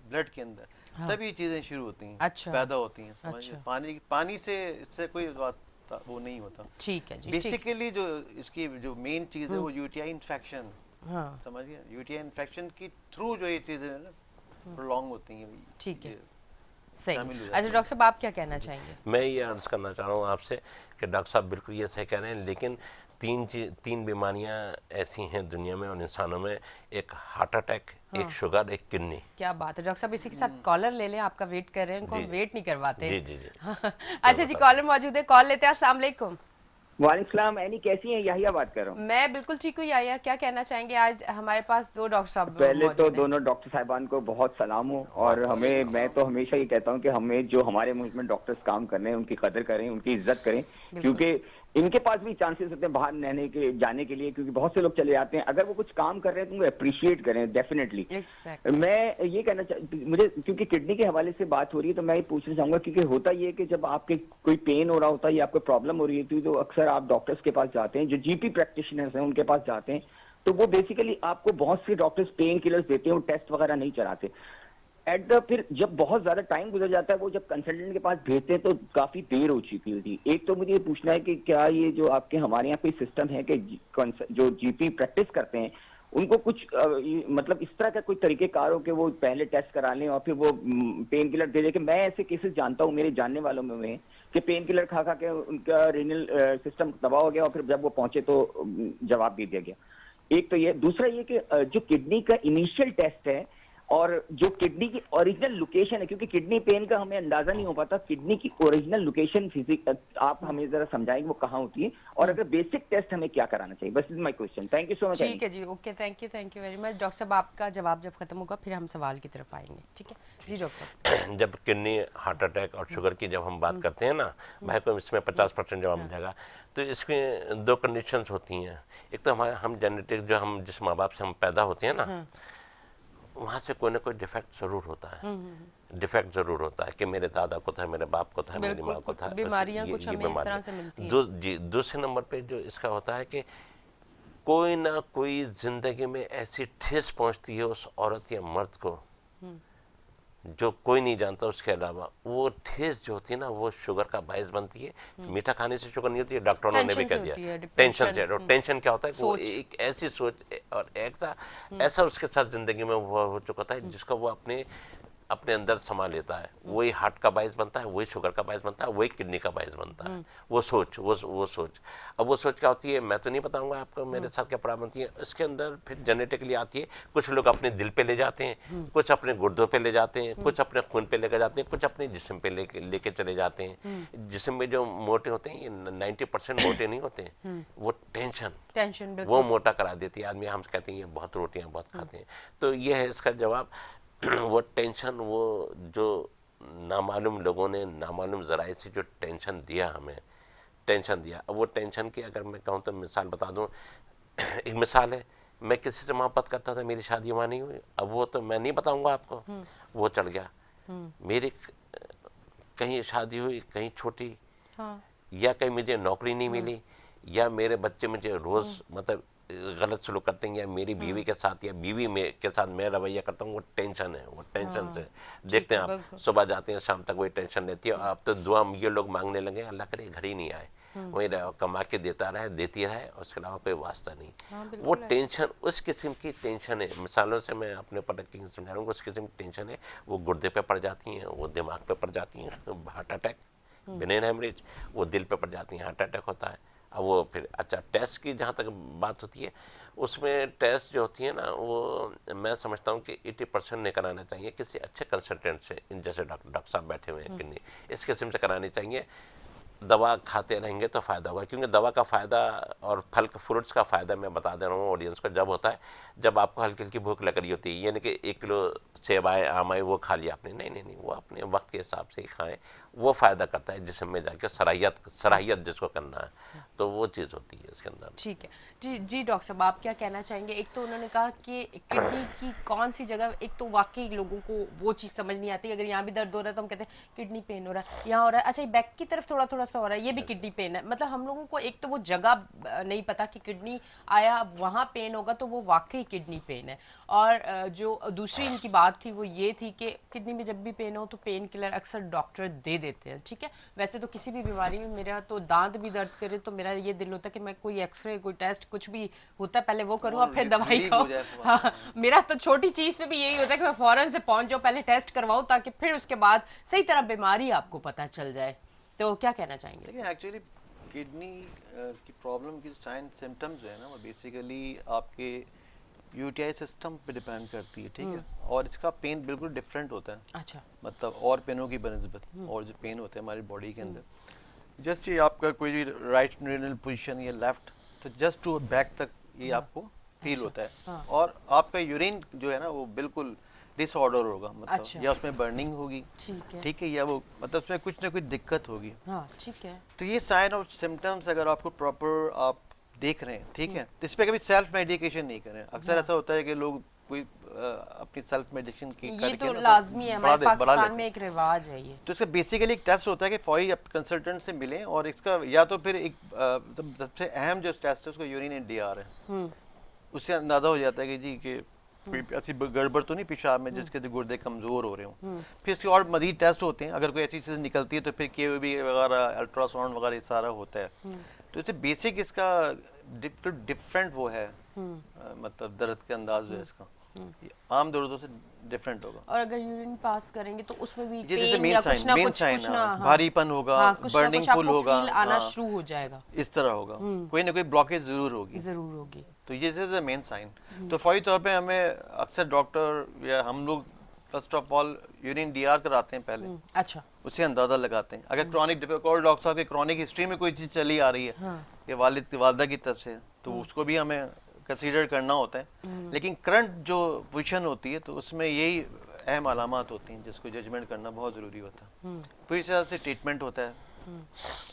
ब्लड के अंदर, तब ये चीज़ें शुरू होती हैं, अच्छा, पैदा होती हैं, समझिए। पानी से इससे कोई बात वो नहीं होता। ठीक है जी। बेसिकली जो इसकी जो मेन चीज़ है वो यूटीआई इन्फेक्शन, हाँ समझिए, यूटीआई इन्फेक्शन की थ्रू जो ये चीज़ें हैं ना प्रोलॉन्ग होती हैं। ठीक है, सही। शामिल हो जाती अच्छा डॉक्टर साहब आप क्या कहना चाहेंगे? मैं ये अर्ज करना चाह रहा हूँ आपसे कि डॉक्टर साहब बिल्कुल ये सही कह रहे हैं, लेकिन तीन बीमारियां ऐसी हैं दुनिया में और इंसानों में, एक हार्ट अटैक, एक शुगर, एक किडनी। क्या बात है डॉक्टर साहब, इसी के साथ कॉलर ले लें, आपका वेट कर रहे हैं, उनको हम वेट नहीं करवाते। जी जी जी। अच्छा जी, कॉलर मौजूद है, कॉल लेते हैं। अस्सलाम वालेकुम। वालेकुम सलाम। एनी कैसी हैं? याहिया बात कर रहा हूँ। मैं बिल्कुल ठीक हूँ। याया क्या कहना चाहेंगे? आज हमारे पास 2 डॉक्टर साहब पहले मौजूद तो हैं। दोनों डॉक्टर साहिबान को बहुत सलाम हो, और मैं तो हमेशा ये कहता हूँ कि हमें जो हमारे मुल्क में डॉक्टर्स काम कर रहे हैं उनकी कदर करें, उनकी इज्जत करें, क्योंकि इनके पास भी चांसेस होते हैं बाहर रहने के, जाने के लिए, क्योंकि बहुत से लोग चले जाते हैं। अगर वो कुछ काम कर रहे हैं तो उनको अप्रिशिएट करें डेफिनेटली। मैं ये कहना मुझे क्योंकि किडनी के हवाले से बात हो रही है तो मैं ये पूछना चाहूंगा, क्योंकि होता ये है कि जब आपके कोई पेन हो रहा होता है या आपको प्रॉब्लम हो रही है तो अक्सर आप डॉक्टर्स के पास जाते हैं, जो जीपी प्रैक्टिशनर्स हैं उनके पास जाते हैं, तो वो बेसिकली आपको बहुत से डॉक्टर्स पेन किलर्स देते हैं, वो टेस्ट वगैरह नहीं चलाते। फिर जब बहुत ज्यादा टाइम गुजर जाता है, वो जब कंसल्टेंट के पास भेजते हैं तो काफी देर हो चुकी होती है। एक तो मुझे ये पूछना है कि क्या ये जो आपके हमारे यहाँ कोई सिस्टम है कि जो जीपी प्रैक्टिस करते हैं उनको कुछ मतलब इस तरह का कोई तरीकेकार हो कि वो पहले टेस्ट करा लें और फिर वो पेन किलर दे दे? कि मैं ऐसे केसेस जानता हूँ मेरे जानने वालों में कि पेन किलर खा खा के उनका रीनल सिस्टम तबाह हो गया और फिर जब वो पहुंचे तो जवाब दे दिया गया। एक तो ये, दूसरा ये कि जो किडनी का इनिशियल टेस्ट है और जो किडनी की ओरिजिनल लोकेशन है, क्योंकि किडनी पेन का हमें अंदाजा नहीं हो पाता, किडनी की ओरिजिनल लोकेशन आप हमें जरा समझाएंगे वो कहाँ होती है, और अगर बेसिक टेस्ट हमें क्या कराना चाहिए? बस is my question. Thank you so much. ठीक है जी, okay, thank you very much. Doctor साहब आपका जवाब जब खत्म होगा फिर हम सवाल की तरफ आएंगे, ठीक है जी डॉक्टर साहब। जब किडनी, हार्ट अटैक और शुगर की जब हम बात करते हैं ना, भाई को इसमें 50% जवाब मिलेगा। तो इसमें 2 कंडीशंस होती हैं। एक तो हम जेनेटिक, जो हम जिस माँ बाप से हम पैदा होते हैं ना, वहाँ से कोई ना कोई डिफेक्ट जरूर होता है, डिफेक्ट जरूर होता है कि मेरे दादा को था, मेरे बाप को था, मेरी माँ को था। बीमारियां कुछ हमें इस तरह से मिलती हैं। जी, दूसरे नंबर पे जो इसका होता है कि कोई ना कोई जिंदगी में ऐसी ठेस पहुंचती है उस औरत या मर्द को जो कोई नहीं जानता उसके अलावा। वो ठेस जो होती है ना, वो शुगर का बायस बनती है। मीठा खाने से शुगर नहीं होती है, डॉक्टरों ने भी कह दिया, टेंशन से। और टेंशन क्या होता है कि वो एक ऐसी सोच और ऐसा उसके साथ जिंदगी में वो हो चुका था जिसको वो अपने अंदर समा लेता है। वही हार्ट का बायस बनता है, वही शुगर का बायस बनता है, वही किडनी का बायस बनता है। वो सोच अब वो सोच क्या होती है मैं तो नहीं बताऊंगा आपको मेरे साथ क्या प्रॉब्लम बनती है। इसके अंदर फिर जेनेटिकली आती है। कुछ लोग अपने दिल पे ले जाते हैं, कुछ अपने गुर्दों पे ले जाते हैं, कुछ अपने खून पे लेकर जाते हैं, कुछ अपने जिस्म पे लेके चले जाते हैं। जिस्म में जो मोटे होते हैं ये 90% मोटे नहीं होते हैं, वो टेंशन वो मोटा करा देती है आदमी। हम कहते हैं ये बहुत रोटियां बहुत खाते हैं। तो ये है इसका जवाब। वो टेंशन, वो जो नामालूम लोगों ने नामालूम ज़राए से जो टेंशन दिया हमें, टेंशन दिया। अब वो टेंशन की अगर मैं कहूँ तो मिसाल बता दूँ। एक मिसाल है, मैं किसी से मोहब्बत करता था, मेरी शादी वहाँ नहीं हुई। अब वो तो मैं नहीं बताऊँगा आपको, वो चल गया। मेरी कहीं शादी हुई, कहीं छोटी, या कहीं मुझे नौकरी नहीं मिली, या मेरे बच्चे मुझे रोज़ मतलब गलत सलूक करते हैं, या मेरी बीवी के साथ या बीवी के साथ मैं रवैया करता हूँ। वो टेंशन है, वो टेंशन से देखते हैं आप सुबह जाते हैं शाम तक वही टेंशन रहती है। अब तो दुआ ये लोग मांगने लगे अल्लाह करे घड़ी नहीं आए, वहीं रहे, कमा के देता रहे, देती रहे, और उसके अलावा कोई वास्ता नहीं। हाँ, बिल्कुल वो है। टेंशन, उस किस्म की टेंशन है, मिसालों से मैं अपने प्रोडक्ट की समझा रहा हूँ, उस किस्म की टेंशन है, वो गुर्दे पे पड़ जाती हैं, वो दिमाग पे पड़ जाती हैं, हार्ट अटैक, ब्रेन हेमरेज, वो दिल पे पड़ जाती हैं, हार्ट अटैक होता है। अब वो फिर अच्छा टेस्ट की जहाँ तक बात होती है, उसमें टेस्ट जो होती है ना, वो मैं समझता हूँ कि 80% नहीं कराना चाहिए, किसी अच्छे कंसल्टेंट से, जैसे डॉक्टर साहब बैठे हुए हैं किडनी, इस किस्म से करानी चाहिए। दवा खाते रहेंगे तो फ़ायदा होगा, क्योंकि दवा का फ़ायदा और फल फ्रूट्स का फ़ायदा मैं बता दे रहा हूँ ऑडियंस को, जब होता है जब आपको हल्की हल्की भूख लग रही होती है, यानी कि 1 किलो सेब आए, आम आए, वो खा लिया आपने, नहीं नहीं नहीं, वो अपने वक्त के हिसाब से ही खाएं, वो फ़ायदा करता है जिस्म में जाके सराहियत जिसको करना है, तो वो चीज़ होती है इसके अंदर। ठीक है जी जी। डॉक्टर साहब आप क्या कहना चाहेंगे? एक तो उन्होंने कहा कि किडनी की कौन सी जगह, एक तो वाकई लोगों को वो चीज़ समझ नहीं आती, अगर यहाँ भी दर्द हो रहा है तो हम कहते हैं किडनी पेन हो रहा है, यहाँ हो रहा है, अच्छा बैक की तरफ थोड़ा थोड़ा सा हो रहा है, ये भी किडनी पेन है। मतलब हम लोगों को एक तो वो जगह नहीं पता कि किडनी आया वहाँ पेन होगा तो वो वाकई किडनी पेन है। और जो दूसरी इनकी बात थी वो ये थी कि किडनी में जब भी पेन हो तो पेन किलर अक्सर डॉक्टर दे देते हैं। ठीक है, वैसे तो किसी भी बीमारी में, मेरा तो दांत भी दर्द करे तो मेरा ये दिल होता है कि मैं कोई एक्सरे, कोई टेस्ट, कुछ भी होता है पहले वो करूँ और फिर दवाई relief खाऊं। हो जाए हाँ, मेरा तो छोटी चीज़ पे भी यही होता है कि मैं फौरन से पहुंच जाऊँ, पहले टेस्ट करवाऊं ताकि फिर उसके बाद सही तरह बीमारी आपको पता चल जाए। तो क्या कहना चाहेंगे? देखिए एक्चुअली किडनी की प्रॉब्लम की साइन सिम्टम्स जो है ना, वो बेसिकली आपके यूटीआई सिस्टम पे डिपेंड करती है, ठीक है, और इसका पेन बिल्कुल डिफरेंट होता है, अच्छा। मतलब और पेनों की बनस्बत, और जो पेन होते हैं हमारी बॉडी के अंदर, जस्ट ये आपका कोई भी राइट यूरिनल पोजीशन या लेफ्ट, तो जस्ट टू बैक तक ये आपको फील होता है, और आपका यूरिन जो है ना वो बिल्कुल डिसऑर्डर होगा, मतलब अच्छा। या उसमें बर्निंग होगी, ठीक है। ठीक है, या वो मतलब उसमें कुछ ना कुछ दिक्कत होगी। हाँ ठीक है। तो ये साइन और सिम्टम्स अगर आपको प्रॉपर आप देख रहे हैं, ठीक है, तो इस पे कभी सेल्फ मेडिकेशन नहीं करें। अक्सर ऐसा होता है कि लोग कोई अपनी सेल्फ मेडिकेशन की ये करके तो ना लाजमी है, हमारे बढ़ा पाकिस्तान लेते में हैं। एक रिवाज है ये। तो इसका बेसिकली एक टेस्ट होता है कि फौरी आप कंसल्टेंट से मिलें, और इसका या तो फिर एक सबसे अहम जो टेस्ट है उसको यूरिन एनडीआर है, उससे अंदाजा हो जाता है कि जी कि कोई ऐसी गड़बड़ तो नहीं पेशाब में जिसके गुर्दे कमजोर हो रहे हों। फिर इसके और मजीद टेस्ट होते हैं, अगर कोई ऐसी चीज़ निकलती है तो फिर केओबी वगैरह, अल्ट्रासाउंड वगैरह, ये सारा होता है। तो इससे बेसिक इसका डिफरेंट वो है, मतलब दर्द का अंदाज जो है इसका ये आम दर्दों से डिफरेंट होगा। और अगर यूरिन पास करेंगे तो उसमें भी ये जैसे पेन या कुछ ना कुछ हाँ, भारीपन होगा, बर्निंग फुल होगा, आना शुरू हो जाएगा, इस तरह होगा, कोई ना कोई ब्लॉकेज जरूर होगी, जरूर होगी। तो ये इज द मेन साइन। तो फौरी तौर पे हमें अक्सर डॉक्टर या हम लोग first of all urine DR कराते हैं पहले, अच्छा। उससे अंदाजा लगाते हैं। अगर क्रॉनिक डॉक्टर साहब की क्रॉनिक हिस्ट्री में कोई चीज़ चली आ रही है या वालिदा की तरफ से, तो उसको भी हमें कंसीडर करना होता है। लेकिन करंट जो पोजीशन होती है तो उसमें यही अहम अलामात होती हैं जिसको जजमेंट करना बहुत ज़रूरी होता है, फिर इस हिसाब से ट्रीटमेंट होता है।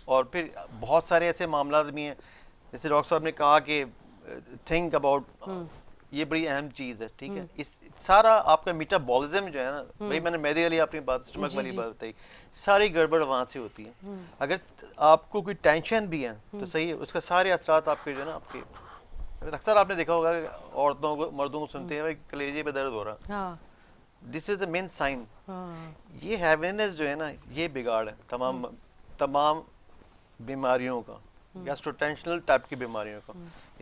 और फिर बहुत सारे ऐसे मामला भी हैं, जैसे डॉक्टर साहब ने कहा कि थिंक अबाउट, ये बड़ी अहम चीज़ है, ठीक है, इस सारा आपका मेटाबॉलिज्म जो है ना, वही मैंने मैदे वाली अपनी बात, स्टमक वाली बात बताई, सारी गड़बड़ वहाँ से होती है। अगर आपको कोई टेंशन भी है तो सही है, उसका सारे असरात आपके जो है ना, आपके अक्सर आपने देखा होगा कि औरतों को, मर्दों को सुनते हैं भाई कलेजे पे दर्द हो रहा, this is the main sign. ये हैवीनेस जो है ना, ये बिगाड़ है तमाम बीमारियों का, गैस्ट्रोटेंशनल टाइप की बीमारियों का।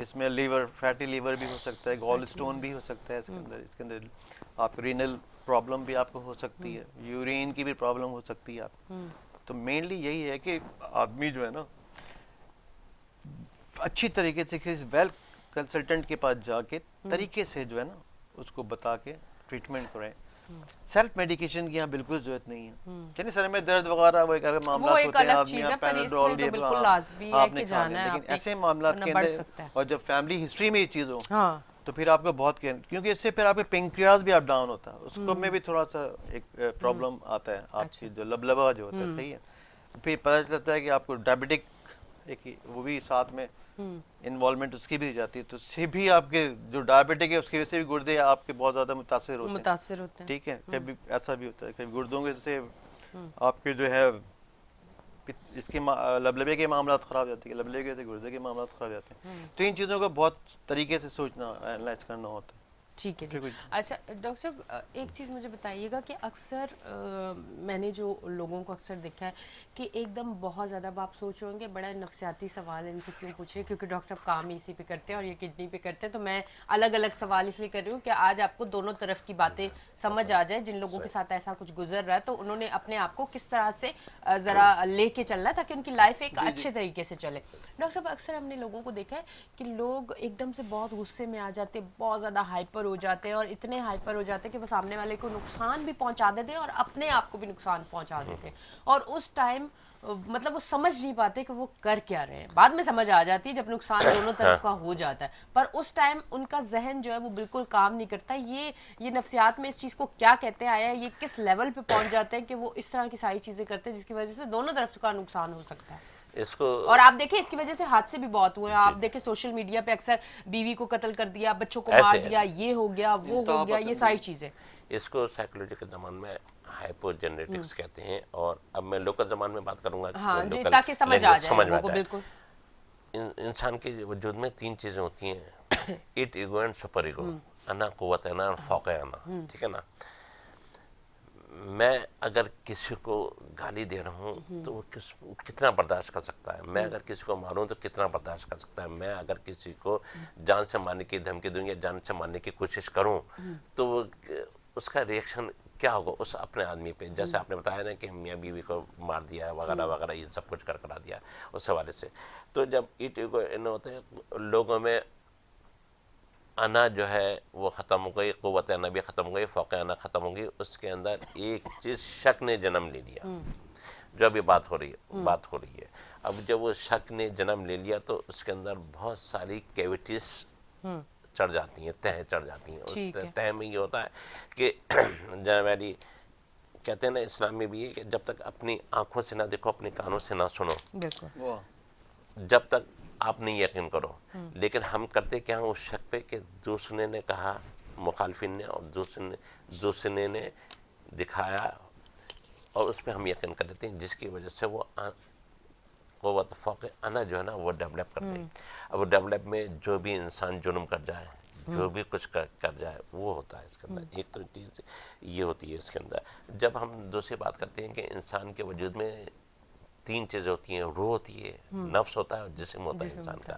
इसमें लीवर, फैटी लीवर भी हो सकता है, गॉल स्टोन भी हो सकता है इसके अंदर आप रीनल प्रॉब्लम भी आपको हो सकती है, यूरिन की भी प्रॉब्लम हो सकती है आपको। तो मेनली यही है कि आदमी जो है ना अच्छी तरीके से किसी वेल कंसल्टेंट के पास जाके तरीके से जो है ना उसको बता के ट्रीटमेंट कराएं। सेल्फ मेडिकेशन की यहाँ बिल्कुल जरूरत नहीं है। चलिए सर में दर्द वगैरह वो एक अलग मामला होते हैं, आदमी आप पैराडोल दे आपने खा लिया, लेकिन ऐसे मामला के अंदर और जब फैमिली हिस्ट्री में ये चीज़ हो तो फिर आपको बहुत क्योंकि इससे फिर आपके पेंक्रियाज भी आप डाउन होता है, उसको में भी थोड़ा सा एक प्रॉब्लम आता है, आपकी जो लबलबा जो होता है, सही है, फिर पता चलता है कि आपको डायबिटिक एक वो भी साथ में इन्वॉल्वमेंट उसकी भी हो जाती है, तो उससे भी आपके जो डायबिटिक है उसकी वजह से भी गुर्दे आपके बहुत ज्यादा मुतासिर होते हैं, ठीक है। कभी ऐसा भी होता है, कभी गुर्दों के से आपके जो है इसके लबलबे के मामला खराब जाते हैं, लबलबे से गुर्दे के मामला खराब जाते हैं। तो इन चीज़ों को बहुत तरीके से सोचना, एनालाइज करना होता है। ٹھیک ہے جی. اچھا ڈاکٹر صاحب ایک چیز مجھے بتائیے گا کہ اکثر میں نے جو لوگوں کو اکثر دیکھا ہے کہ ایک دم بہت زیادہ اب آپ سوچ رہے ہوں گے بڑا نفسیاتی سوال ان سے کیوں پوچھ رہے ہیں، کیونکہ ڈاکٹر صاحب کام ہی اسی پہ کرتے ہیں اور یہ کڈنی پہ کرتے ہیں، تو میں الگ الگ سوال اس لیے کر رہی ہوں کہ آج آپ کو دونوں طرف کی باتیں سمجھ آ جائے. جن لوگوں کے ساتھ ایسا کچھ گزر رہا ہے تو انہوں نے اپنے آپ کو کس طرح سے ذرا لے کے چلنا ہے تاکہ ان کی لائف ایک اچھے طریقے سے چلے. ڈاکٹر صاحب اکثر ہم نے لوگوں کو دیکھا ہے کہ لوگ ایک دم سے بہت غصے میں آ جاتے، بہت زیادہ ہائپر ہو جاتے ہیں اور اتنے ہائپر ہو جاتے ہیں کہ وہ سامنے والے کو نقصان بھی پہنچا دیتے ہیں اور اپنے آپ کو بھی نقصان پہنچا دیتے ہیں. اور اس ٹائم مطلب وہ سمجھ نہیں پاتے کہ وہ کر کیا رہے ہیں. بعد میں سمجھ آ جاتی ہے جب نقصان دونوں طرف کا ہو جاتا ہے، پر اس ٹائم ان کا ذہن جو ہے وہ بالکل کام نہیں کرتا. یہ نفسیات میں اس چیز کو کیا کہتے ہیں، آیا یہ کس لیول پہ پہنچ جاتے ہیں کہ وہ اس طرح کی ساری چیزیں کرتے ہیں جس کی وجہ سے دونوں طرف کا نقصان ہو سکتا ہے. اس کو اور آپ دیکھیں اس کی وجہ سے حادثے بھی بہت ہوئے ہیں. آپ دیکھیں سوشل میڈیا پہ اکثر بیوی کو قتل کر دیا، بچوں کو مار دیا، یہ ہو گیا وہ ہو گیا، یہ ساری چیزیں. اس کو سائیکولوجی کے زبان میں ہائپو جنریٹکس کہتے ہیں، اور اب میں لوکل زبان میں بات کروں گا ہاں جی تاکہ سمجھ آ جائے لوگوں کو. بالکل انسان کے وجود میں تین چیزیں ہوتی ہیں، it ego and super ego, انا قوت انا اور فوق انا. ٹھیک ہے نا. میں اگر کسی کو گالی دے رہا ہوں تو وہ کتنا برداشت کر سکتا ہے، میں اگر کسی کو ماروں تو کتنا برداشت کر سکتا ہے، میں اگر کسی کو جان سے مارنے کی دھمکی دوں یا جان سے مارنے کی کوشش کروں تو وہ اس کا ریئیکشن کیا ہوگا اس اپنے آدمی پہ. جیسے آپ نے بتایا نا کہ میاں بیوی کو مار دیا ہے وغیرہ وغیرہ، یہ سب کچھ کرا دیا اس حوالے سے. تو جب اٹ ایگو ہوتے ہیں لوگوں میں، انا جو ہے وہ ختم ہو گئی، قوت انا بھی ختم ہو گئی، فوق انا ختم ہو گئی. اس کے اندر ایک چیز شک نے جنم لے لیا، جو ابھی بات ہو رہی ہے. اب جب وہ شک نے جنم لے لیا تو اس کے اندر بہت ساری کیویٹیز چڑھ جاتی ہیں، تہیں چڑھ جاتی ہیں. اس تہ میں یہ ہوتا ہے کہ جناب علی کہتے ہیں نا اسلام میں بھی ہے کہ جب تک اپنی آنکھوں سے نہ دیکھو، اپنے کانوں سے نہ سنو، جب تک آپ نہیں یقین کرو. لیکن ہم کرتے کیا ہوں اس شک پہ کہ دوسرے نے کہا، مخالفین نے، اور دوسرے نے دکھایا اور اس پہ ہم یقین کر لیتے ہیں، جس کی وجہ سے وہ قوت فوق انا جو ہے نا وہ ڈیولپ کر گئی. اب ڈیولپ میں جو بھی انسان جرم کر جائے، جو بھی کچھ کر جائے وہ ہوتا ہے اس کے اندر. ایک تو چیز یہ ہوتی ہے اس کے اندر. جب ہم دوسری بات کرتے ہیں کہ انسان کے وجود میں تین چیزیں ہوتی ہیں، روح ہوتی ہے، نفس ہوتا ہے اور جسم ہوتا ہے انسان کا.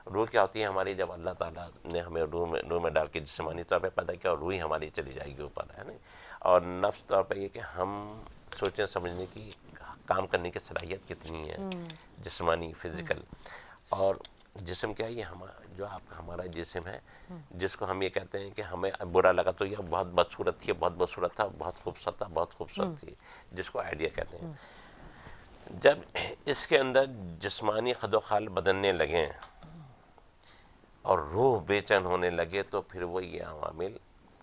روح کیا ہوتی ہے ہماری؟ جب اللہ تعالیٰ نے ہمیں روح میں ڈال کے جسمانی طور پہ پیدا کیا اور روح ہماری چلی جائے گی اوپر، ہے نا. اور نفس طور پہ یہ کہ ہم سوچیں سمجھنے کی، کام کرنے کی صلاحیت کتنی ہے، جسمانی فزیکل. اور جسم کیا ہے؟ یہ جو ہمارا جسم ہے جس کو ہم یہ کہتے ہیں کہ ہمیں برا لگا تو یہ بہت بدصورت تھی، بہت بدصورت تھا، بہت خوبصورت تھا، بہت خوبصورت تھی، جس کو آئیڈیا کہتے ہیں. جب اس کے اندر جسمانی خد و خال بدلنے لگیں اور روح بے چین ہونے لگے تو پھر وہ یہ عوامل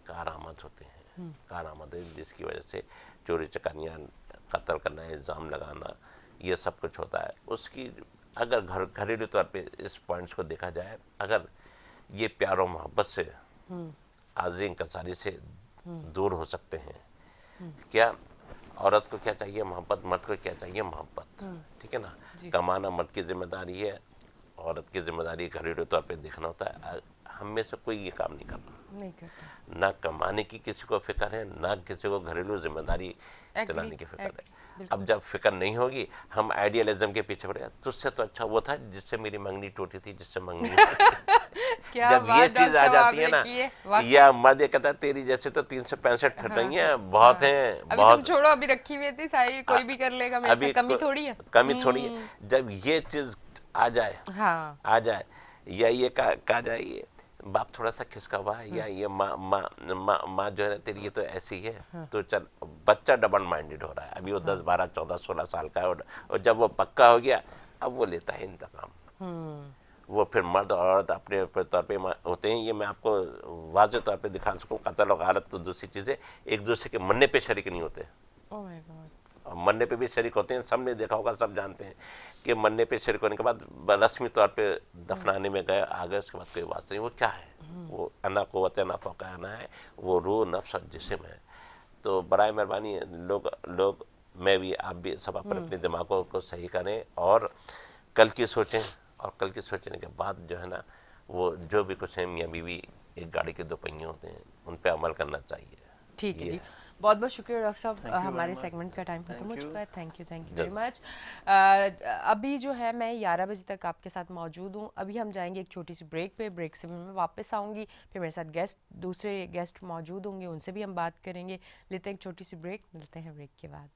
کارآمد ہوتے ہیں، کارآمد جس کی وجہ سے چوری چکاریاں، قتل کرنا، الزام لگانا، یہ سب کچھ ہوتا ہے. اس کی اگر گھریلو طور پہ اس پوائنٹس کو دیکھا جائے، اگر یہ پیار و محبت سے، عاجزی انکساری سے دور ہو سکتے ہیں. کیا عورت کو کیا چاہیے؟ محبت. مرد کو کیا چاہیے؟ محبت. ٹھیک ہے نا. کمانا مرد کی ذمہ داری ہے، عورت کی ذمہ داری گھریلو طور پہ دیکھنا ہوتا ہے. ہم میں سے کوئی یہ کام نہیں کرتا، نہ کمانے کی کسی کو فکر ہے، نہ کسی کو گھریلو ذمہ داری چلانے کی فکر ہے. اب جب فکر نہیں ہوگی ہم آئیڈیالزم کے پیچھے پڑے. تجھ سے تو اچھا وہ تھا جس سے میری منگنی ٹوٹی تھی، جس سے منگنی جب یہ چیز آ جاتی ہے نا، یا مرد یہ کہتا ہے تیری جیسے تو 365 نہیں ہیں، بہت ہیں، بہت. چھوڑو ابھی رکھی ہوئی تھی ساری، کوئی بھی کر لے گا، میرے سے کمی تھوڑی ہے، کمی تھوڑی ہے. جب یہ چیز آ جائے یا یہ کہا جائے یہ باپ تھوڑا سا کھسکا ہوا ہے، یا یہ ماں جو ہے تیری یہ تو ایسی ہے، تو چل بچہ ڈبل مائنڈڈ ہو رہا ہے. ابھی وہ 10 12 14 16 سال کا ہے، اور جب وہ پکا ہو گیا اب وہ لیتا ہے انتقام. وہ پھر مرد اور عورت اپنے طور پہ ہوتے ہیں. یہ میں آپ کو واضح طور پہ دکھا سکوں. قتل و غارت تو دوسری چیزیں، ایک دوسرے کے مرنے پہ شریک نہیں ہوتے، اور مرنے پہ بھی شریک ہوتے ہیں. سب نے دیکھا ہوگا، سب جانتے ہیں کہ مرنے پہ شریک ہونے کے بعد رسمی طور پہ دفنانے میں گئے آگے، اس کے بعد کوئی واسطہ نہیں. وہ کیا ہے؟ وہ انا قوت انا فوق انا ہے، وہ روح، نفس اور جسم ہے. تو برائے مہربانی لوگ میں بھی، آپ بھی، سب اپنے دماغوں کو صحیح کریں اور کل کی سوچیں. اور کل کی سوچنے کے بعد جو ہے نا وہ جو بھی کچھ ہے میاں بیوی ایک گاڑی کے 2 پہیے ہوتے ہیں، ان پہ عمل کرنا چاہیے. ٹھیک ہے یہ جی، بہت بہت شکریہ ڈاکٹر صاحب. you very ہمارے much. سیگمنٹ کا ٹائم ختم ہو Thank you. چکا ہے. Thank you very much. ابھی جو ہے میں 11 بجے تک آپ کے ساتھ موجود ہوں. ابھی ہم جائیں گے ایک چھوٹی سی بریک پہ. بریک سے میں واپس آؤں گی، پھر میرے ساتھ دوسرے گیسٹ موجود ہوں گے، ان سے بھی ہم بات کریں گے. لیتے ہیں ایک چھوٹی سی بریک، ملتے ہیں بریک کے بعد.